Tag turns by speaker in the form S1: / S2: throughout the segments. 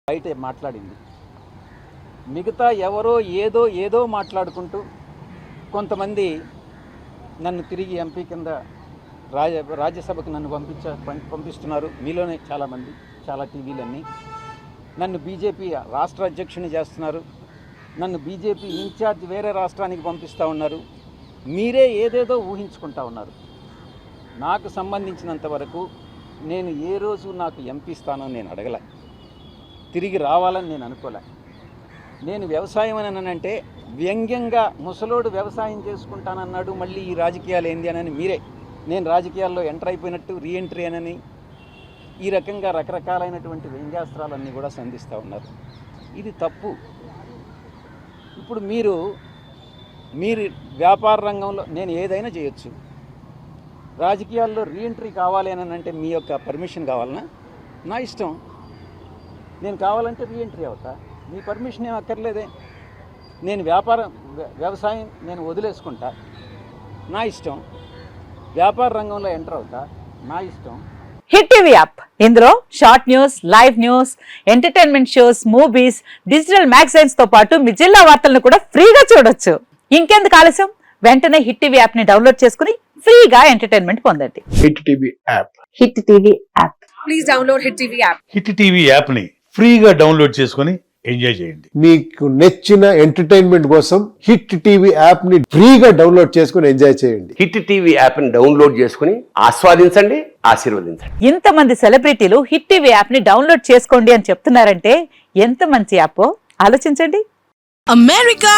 S1: బయట మాట్లాడింది. మిగతా ఎవరో ఏదో మాట్లాడుకుంటూ కొంతమంది నన్ను తిరిగి ఎంపీ కింద రాజ్యసభకు నన్ను పంపిస్తున్నారు. మీలోనే చాలామంది, చాలా టీవీలన్నీ నన్ను బీజేపీ రాష్ట్ర అధ్యక్షుని చేస్తున్నారు, నన్ను బీజేపీ ఇన్ఛార్జ్ వేరే రాష్ట్రానికి పంపిస్తూ ఉన్నారు. మీరే ఏదేదో ఊహించుకుంటా ఉన్నారు. నాకు సంబంధించినంత వరకు నేను ఏ రోజు నాకు ఎంపీ స్థానం నేను అడగలే, తిరిగి రావాలని నేను అనుకోలే. నేను వ్యవసాయం అని అంటే వ్యంగ్యంగా ముసలోడు వ్యవసాయం చేసుకుంటానన్నాడు, మళ్ళీ ఈ రాజకీయాలు ఏంది అని మీరే నేను రాజకీయాల్లో ఎంటర్ అయిపోయినట్టు రీఎంట్రీ అని ఈ రకంగా రకరకాలైనటువంటి వ్యంగ్యాస్త్రాలన్నీ కూడా సంధిస్తూ ఉన్నారు. ఇది తప్పు. ఇప్పుడు మీరు వ్యాపార రంగంలో నేను ఏదైనా చేయొచ్చు, రాజకీయాల్లో రీఎంట్రీ కావాలి అని అంటే మీ యొక్క పర్మిషన్ కావాలన్నా నా ఇష్టం. నేను కావాలంటే రీఎంట్రీ అవుతా, మీ పర్మిషన్ ఏం అక్కర్లేదే. నేను వ్యవసాయం నేను వదిలేసుకుంటా, నా ఇష్టం. వ్యాపార రంగంలో ఎంటర్ అవుతా, నా ఇష్టం.
S2: హిట్ టీవీ యాప్, ఇందులో short news, live news, entertainment shows, movies, digital magazines తో పాటు మీ జిల్లా వార్తలను కూడా ఫ్రీగా చూడొచ్చు. ఇంకెందుకు ఆలస్యం, వెంటనే హిట్ టీవీ యాప్ ని డౌన్లోడ్ చేసుకుని ఫ్రీగా ఎంటర్టైన్మెంట్ పొందండి.
S3: Hit TV app.
S2: Hit TV app.
S4: Please download hit TV app.
S5: Hit TV app ని ఫ్రీగా డౌన్లోడ్ చేసుకుని ఎంజాయ్ చేయండి.
S3: మీకు నచ్చిన ఎంటర్టైన్మెంట్ కోసం హిట్ టీవీ యాప్ ని ఫ్రీగా డౌన్లోడ్ చేసుకుని ఎంజాయ్ చేయండి.
S6: హిట్ టీవీ యాప్ ని డౌన్లోడ్ చేసుకుని ఆస్వాదించండి, ఆశీర్వదించండి.
S2: ఇంతమంది సెలబ్రిటీలు హిట్ టీవీ యాప్ ని డౌన్లోడ్ చేసుకోండి అని చెప్తున్నారంటే ఎంత మంచి యాప్ ఆలోచించండి.
S4: అమెరికా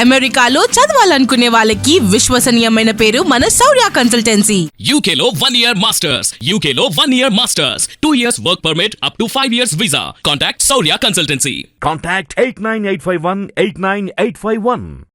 S4: అమెరికాలో చదవాలనుకునే వాళ్ళకి విశ్వసనీయమైన పేరు మన శౌర్య కన్సల్టెన్సీ.
S7: UK లో 1 year masters, UK లో 1 year masters, 2 years work permit up to 5 years visa. Contact Saurya Consultancy.
S8: Contact 89851 89851.